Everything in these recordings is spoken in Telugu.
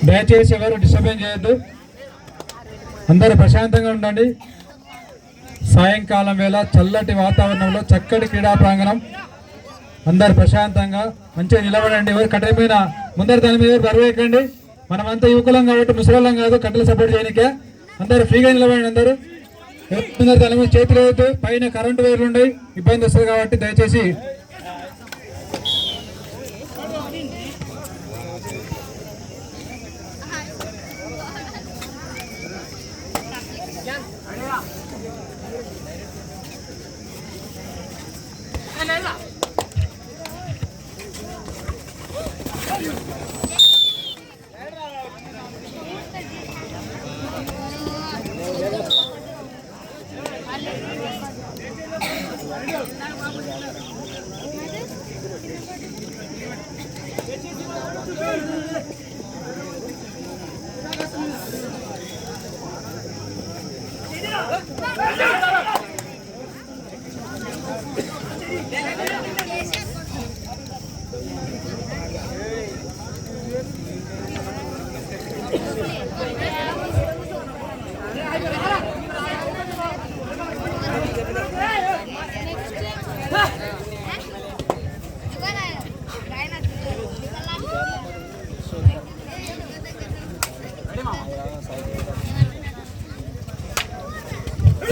దయచేసి ఎవరు డిస్టర్బెన్స్ చేయొద్దు, అందరూ ప్రశాంతంగా ఉండండి. సాయంకాలం వేళ చల్లటి వాతావరణంలో చక్కటి క్రీడా ప్రాంగణం, అందరు ప్రశాంతంగా మంచిగా నిలబడండి. ఎవరు కట్టెల మీద ముందర దాని మీద ఎవరు బరువేయకండి. మనమంతా యువకులం కాబట్టి ముసలిం కాదు, కట్టెలు సపోర్ట్ చేయనికే అందరూ ఫ్రీగా నిలబడండి. అందరూ ముందర దాని మీద చేతులు వేయద్దు, పైన కరెంటు వైర్లు ఉన్నాయి, ఇబ్బంది వస్తుంది కాబట్టి దయచేసి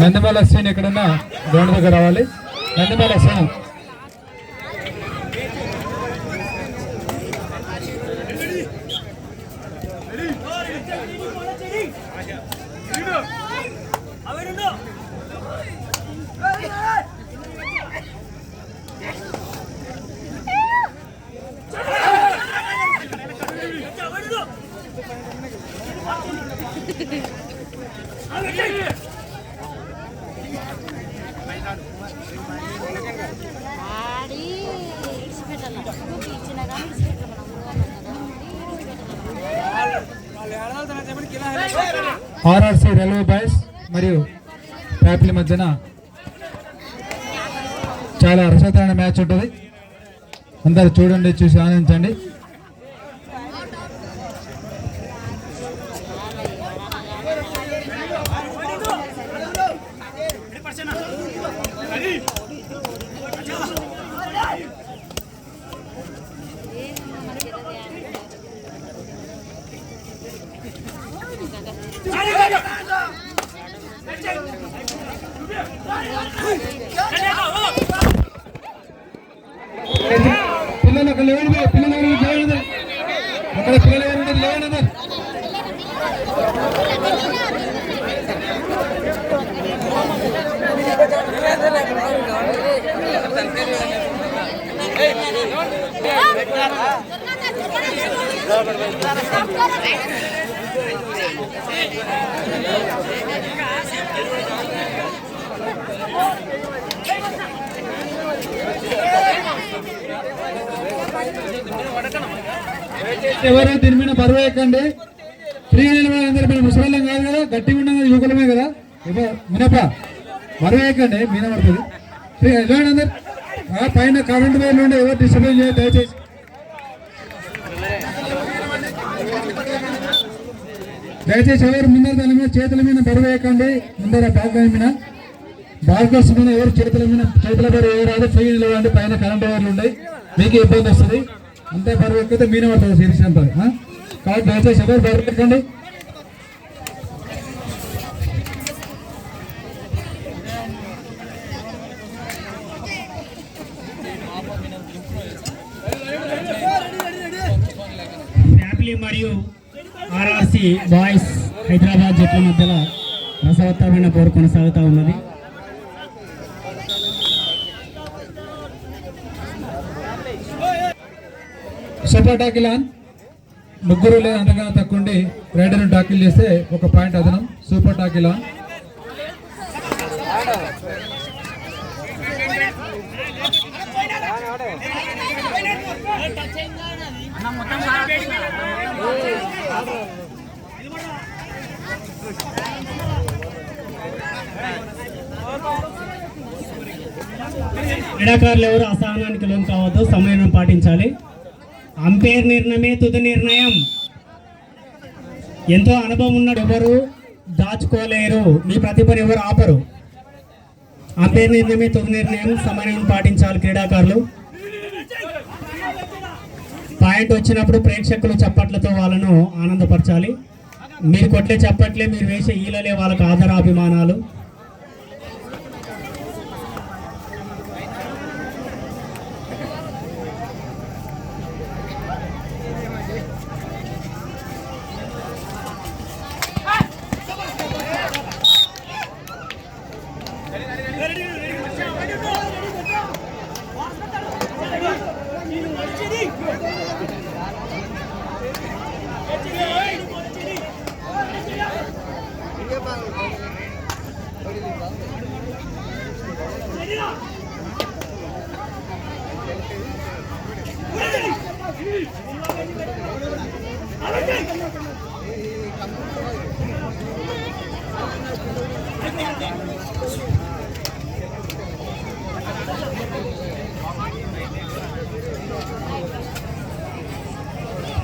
నందిమల సీన్ ఎక్కడన్నా గ్రౌండ్ దగ్గర రావాలి. నందిమల సీన్ ఆర్ఆర్సీ రైల్వే బాయ్స్ మరియు ప్యాపిల మధ్యన చాలా రసవత్తరమైన మ్యాచ్ ఉంటుంది. అందరు చూడండి, చూసి ఆనందించండి. పిల్లలు అక్కడ లేవండి, పిల్లలు లేవండి, అక్కడ పిల్లలు లేవండి, లేవండి. ఎవరు దీని మీద బరువు ఎక్కండి. ఫ్రీగా నిలబడి మీరు ముసలిం కాదు కదా, గట్టిగా ఉండదు, యువకులమే కదా. మినప బరువు ఎక్కండి, మీన పడుతుంది. వెళ్ళండి అందరు. పైన కరెంట్ వైర్లు ఉండే ఎవరు డిస్టర్బెన్స్ చేయాలి దయచేసి. దయచేసి ఎవరు ముందర దాని మీద చేతుల మీద బరువు వేయకండి. ముందర బాల్కనీ మీద బాల్కనీ మీద ఎవరు చేతుల బరువు వేయరాదు. ఫ్రీగా నిలబడండి. పైన కరెంట్ వైర్లు ఉన్నాయి, మీకు ఇబ్బంది వస్తుంది. అంతే బరువు ఎక్కితే మీన పడుతుంది సిరీస్ అంతా. కాబట్టి దయచేసి ఎవరు బరువు ఎక్కండి. మరియు ఆర్ఆర్సీ బాయ్స్ హైదరాబాద్ జట్ల మధ్యలో రసవత్తరమైన పోరు కొనసాగుతూ ఉన్నది. Super tackle on. ముగ్గురు లేదా అంతకన్నా తక్కువ రైడర్ను టాకిల్ చేస్తే ఒక పాయింట్ అదనం. Super tackle on. క్రీడాకారులు ఎవరు అసహనానికి లోన్ కావద్దు, సమయం పాటించాలి. అంపైర్ నిర్ణయమే తుది నిర్ణయం. ఎంతో అనుభవం ఉన్నాడు, ఎవరు దాచుకోలేరు. మీ ప్రతిభను ఎవరు ఆపరు. అంపైర్ నిర్ణయమే తుది నిర్ణయం. సమయం పాటించాలి క్రీడాకారులు. పాయింట్ వచ్చినప్పుడు ప్రేక్షకులు చప్పట్లతో వాళ్ళను ఆనందపరచాలి. మీరు కొట్లే చప్పట్లే, మీరు వేసే ఈలలే వాళ్ళకు ఆదరాభిమానాలు.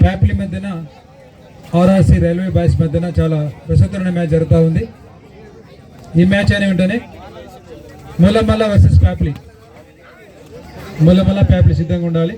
ప్యాప్లీ మధ్యన ఆర్ఆర్సీ రైల్వే బాయ్స్ మధ్యన చాలా ప్రసిద్ధమైన మ్యాచ్ జరుగుతూ ఉంది. ఈ మ్యాచ్ అనే వెంటనే ముల్లమల్ల వర్సెస్ ప్యాప్లీ. ముల్లమల్ల ప్యాప్లీ సిద్ధంగా ఉండాలి.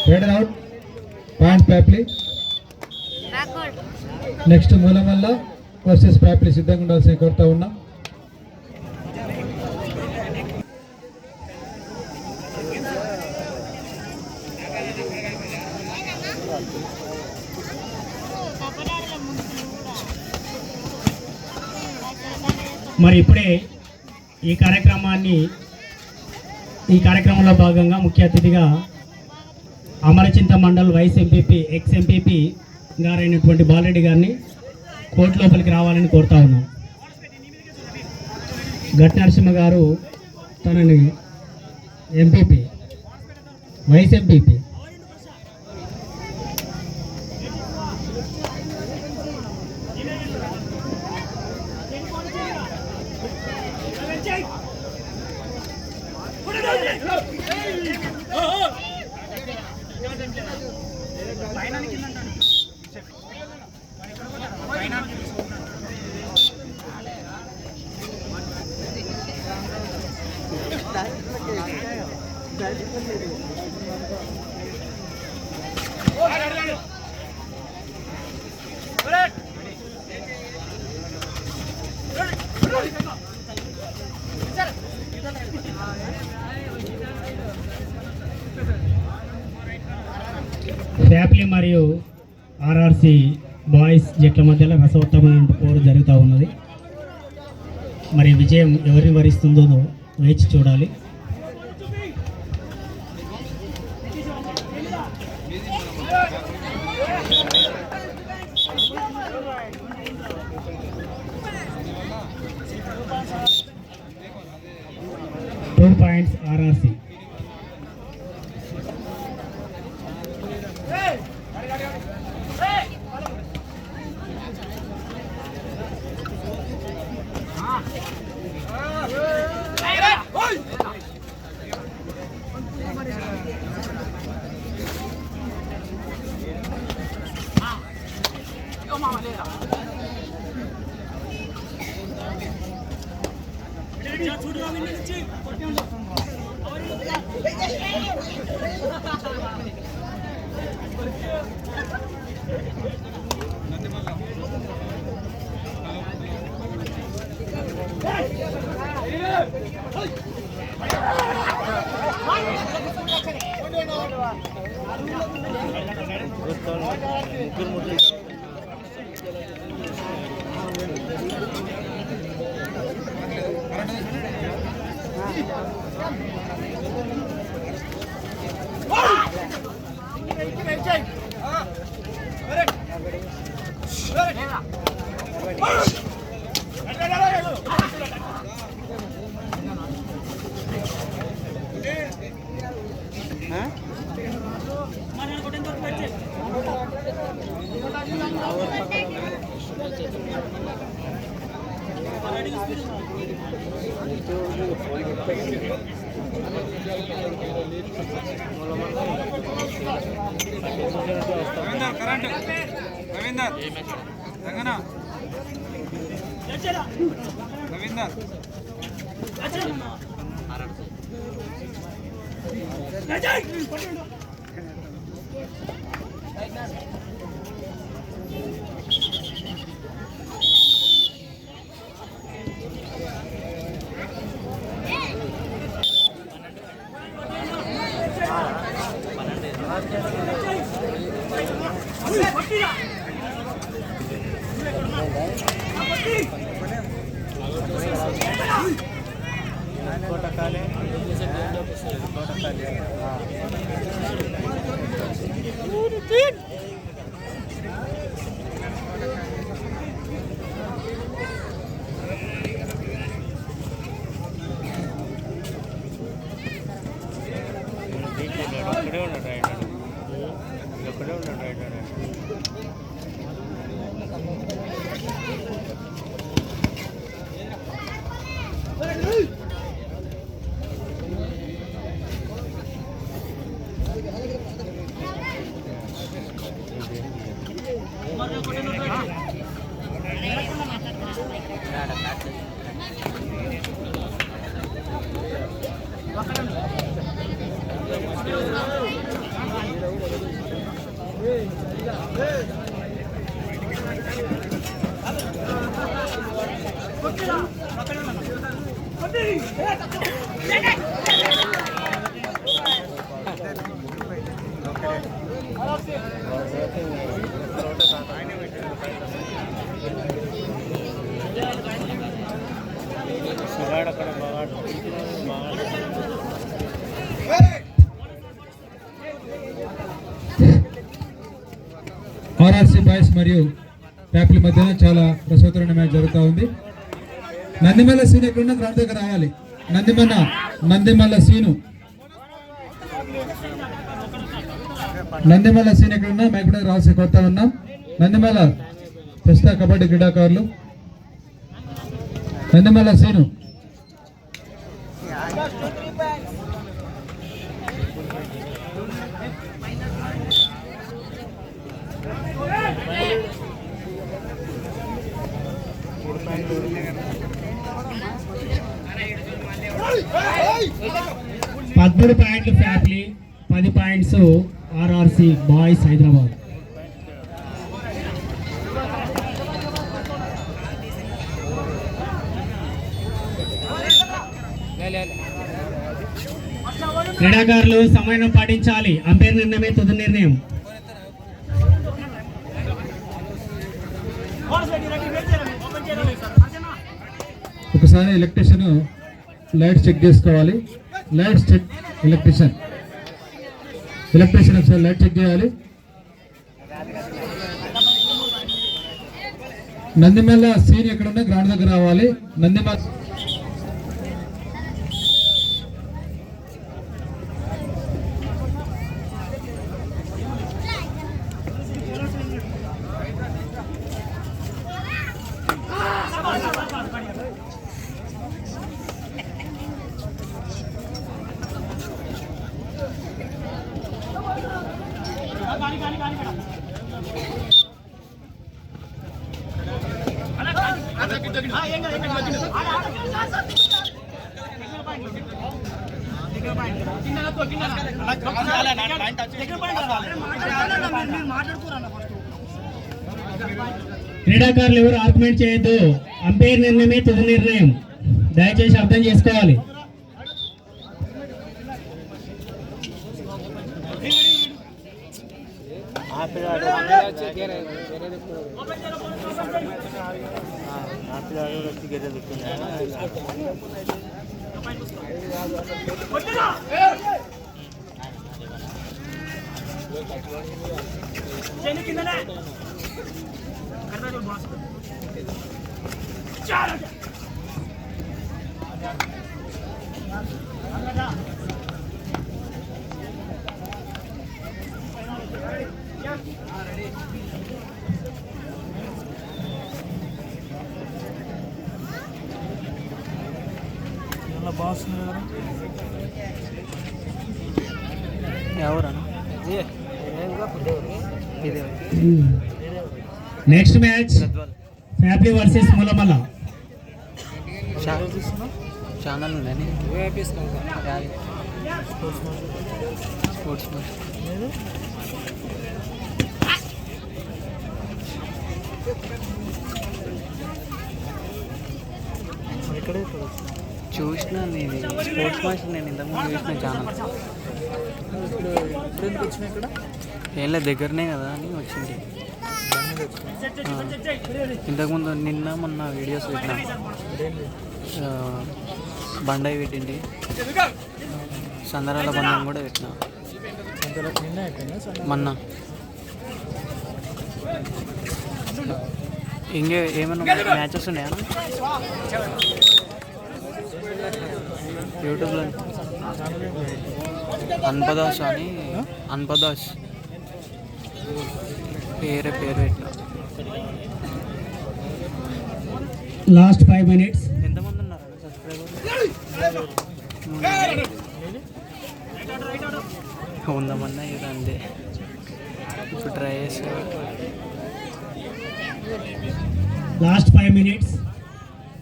Raider out, point Pyapli. Next Mulamalla versus Pyapli సిద్ధంగా ఉండాల్సిన కోరుతా ఉన్నా. మరి ఇప్పుడే ఈ కార్యక్రమంలో భాగంగా ముఖ్య అతిథిగా Amarachinta mandal vice MPP ex MPP గారైనటువంటి బాలరెడ్డి గారిని కోర్టు లోపలికి రావాలని కోరుతా ఉన్నాం. గట్టి నరసింహ గారు తనని ఎంపీపీ వైస్ ఎంపీపీ ప్యాప్లీ మరియు ఆర్ఆర్సీ బాయ్స్ జట్ల మధ్యలో రసవత్తమైన పోరు జరుగుతూ ఉన్నది. మరి విజయం ఎవరిని వరిస్తుందో వేచి చూడాలి. Two points RRC. RRC boys మరియు ప్యాప్ల మధ్యన చాలా రసవత్తరమైన మ్యాచ్ జరుగుతూ ఉంది. నందిమల్ల సీన్ ఎక్కడున్నా గ్రౌండ్ దగ్గర రావాలి. నందిమల్ల సీన్ ఎక్కడున్నా మైక్ దగ్గర రావాల్సి కొడతా ఉన్నాం. నందిమల్ల ప్రస్తుత కబడ్డీ క్రీడాకారులు నందిమల్ల సీను పదమూడు పాయింట్లు ఫ్యాప్లీ, 10 పాయింట్స్ ఆర్ఆర్సీ బాయ్స్ హైదరాబాద్. క్రీడాకారులు సమయం పాటించాలి. అంపైర్ నిర్ణయమే తుది నిర్ణయం. ఒకసారి ఎలక్ట్రీషియన్ లైట్స్ చెక్ చేసుకోవాలి. లైట్స్ చెక్ ఎలక్ట్రీషియన్ ఒకసారి లైట్ చెక్ చేయాలి. నందిమల్ల సీన్ ఎక్కడున్నా గ్రౌండ్ దగ్గర రావాలి. నందిమల్ల క్రీడాకారులు ఎవరు ఆర్గ్యుమెంట్ చేయొద్దు. అంపైర్ నిర్ణయమే తుది నిర్ణయం. దయచేసి అర్థం చేసుకోవాలి. Next match Pyapli versus Mulamala. Channel ఉందని స్పోర్ట్స్ చూసిన నేను స్పోర్ట్స్ మ్యాచ్ నేను ఇంతకుముందు చూసిన ఛానల్. ఏం లేదు దగ్గరనే కదా అని వచ్చింది. ఇంతకుముందు నిన్న మొన్న వీడియోస్ పెట్టినా, బండాయి పెట్టింది, సందరాల బంధం కూడా పెట్టినా మొన్న. ఇంకే ఏమైనా మ్యాచెస్ ఉన్నాయా యూట్యూబ్లో? అన్పదాస్ అని, అన్పదాస్ పేరు పెట్టినా. Last 5 minutes. ఎంతమంది ఉన్నారు సబ్స్క్రైబర్? 100 మంది అయ్యారు అంతే. ఇప్పుడు ట్రై చేసి లాస్ట్ 5 minutes.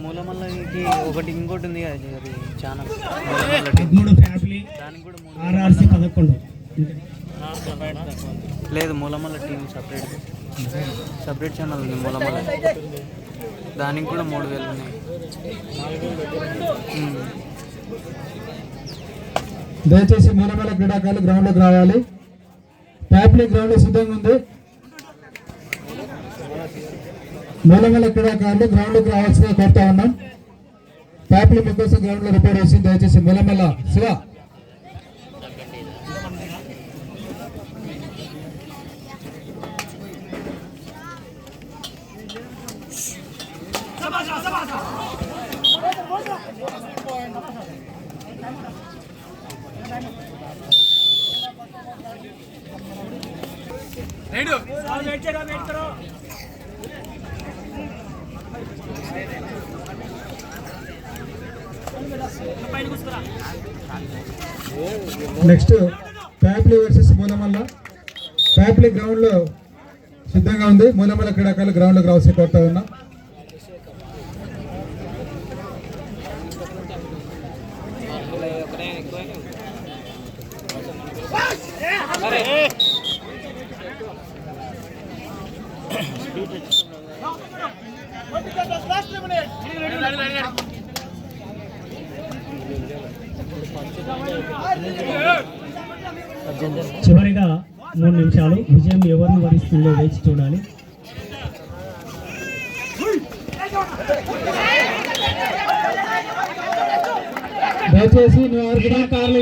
మూలమల్లకి ఒకటి ఇంకోటి ఉంది కదా అది ఛానల్, 13 ఫ్యాబ్లీ, దానికి కూడా ఆర్ఆర్సి 11. లేదు, మూలమల్ల టీం సపరేట్ ఛానల్ ఉంది మూలమల్ల, దానికి కూడా 3000 ఉన్నాయి. దయచేసి మూలమల్ల క్రీడాకారులు గ్రౌండ్లోకి రావాలి. ఫ్యాబ్లీ గ్రౌండ్ సిద్ధంగా ఉంది. మూలమల్ల క్రీడాకారులు గ్రౌండ్లోకి రావాల్సిందిగా కోరుతా ఉన్నాం. ఫ్యాబ్లీ మీకోసం గ్రౌండ్లో రిపోర్ట్ చేసి దయచేసి Mulamalla Shiva. Next Pyapli versus Mulamalla. Pyapli ground లో సిద్ధంగా ఉంది. మూలమల్ల క్రీడాకారులు గ్రౌండ్ లోకి రావాల్సి కోరుతా ఉన్నా. చివరిగా 3 నిమిషాలు. విజయం ఎవరిని వరిస్తుందో వేచి చూడాలి. దయచేసి క్రీడాకారులు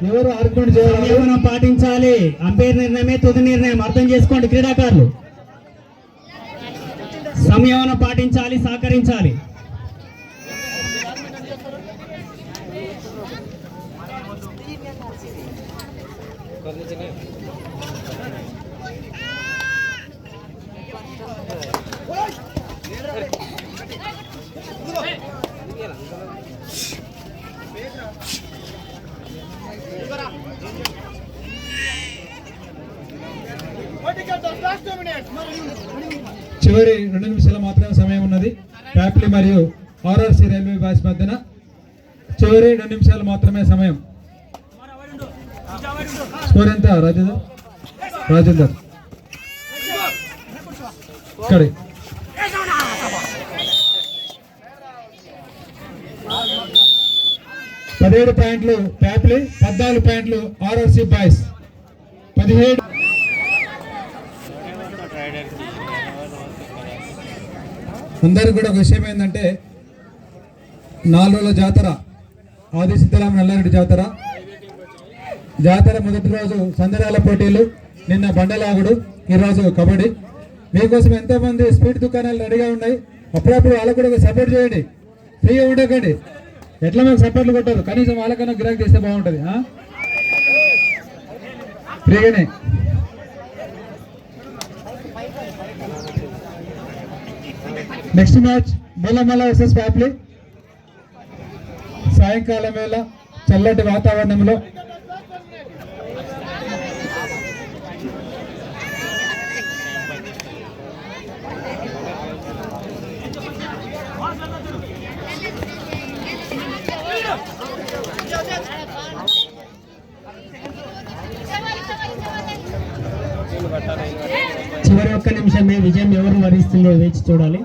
ఎవరు ఆర్గ్యుమెంట్ చేయాలి, పాటించాలి. అంపైర్ నిర్ణయమే తుది నిర్ణయం, అర్థం చేసుకోండి. క్రీడాకారులు సంయమన పాటించాలి, సహకరించాలి. చివరి 2 నిమిషాలు మాత్రమే సమయం ఉన్నది. ఫ్యాబ్లీ మరియు ఆర్ఆర్సి రైల్వే బాయ్స్ మధ్యన చివరి 2 నిమిషాలు మాత్రమే సమయం. స్కోర్ ఎంత రాజేందర్ ఇక్కడి 17 పాయింట్లు ఫ్యాబ్లీ, 14 పాయింట్లు ఆర్ఆర్సి బాయ్స్. 17. అందరికి కూడా ఒక విషయం ఏంటంటే 4 రోజుల జాతర, ఆది సిద్ధరామ నల్లారెడ్డి జాతర మొదటి రోజు సందరాల పోటీలు, నిన్న బండలాగుడు, ఈరోజు కబడ్డీ. మీకోసం ఎంతోమంది స్వీట్ దుకాణాలు రెడీగా ఉన్నాయి. అప్పుడప్పుడు వాళ్ళకు కూడా సపోర్ట్ చేయండి, ఫ్రీగా ఉండకండి. ఎట్లా మేము సపోర్ట్లు కొట్టారు, కనీసం వాళ్ళకన్నా గిరాకీ చేస్తే బాగుంటుంది. ఫ్రీగానే. Next match Mulamalla versus Pyapli. సాయంకాలం వేళ చల్లటి వాతావరణంలో చివరి ఒక్క నిమిషమే విజయం ఎవరు వరిస్తుందో వేచి చూడాలి.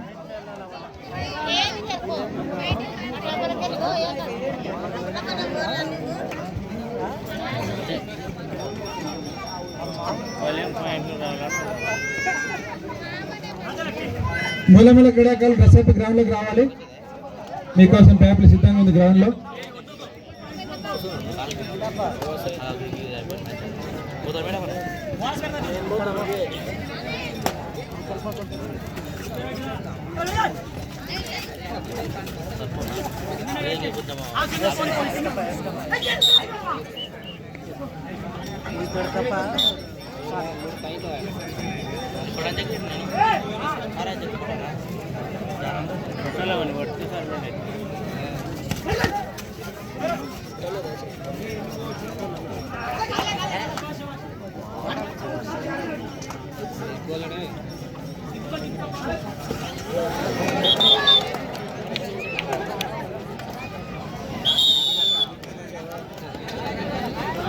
మూలమూల క్రీడాకారులు డ్రెస్ అయిపోయి గ్రౌండ్లోకి రావాలి. మీకోసం ట్యాప్లు సిద్ధంగా ఉంది గ్రౌండ్లో.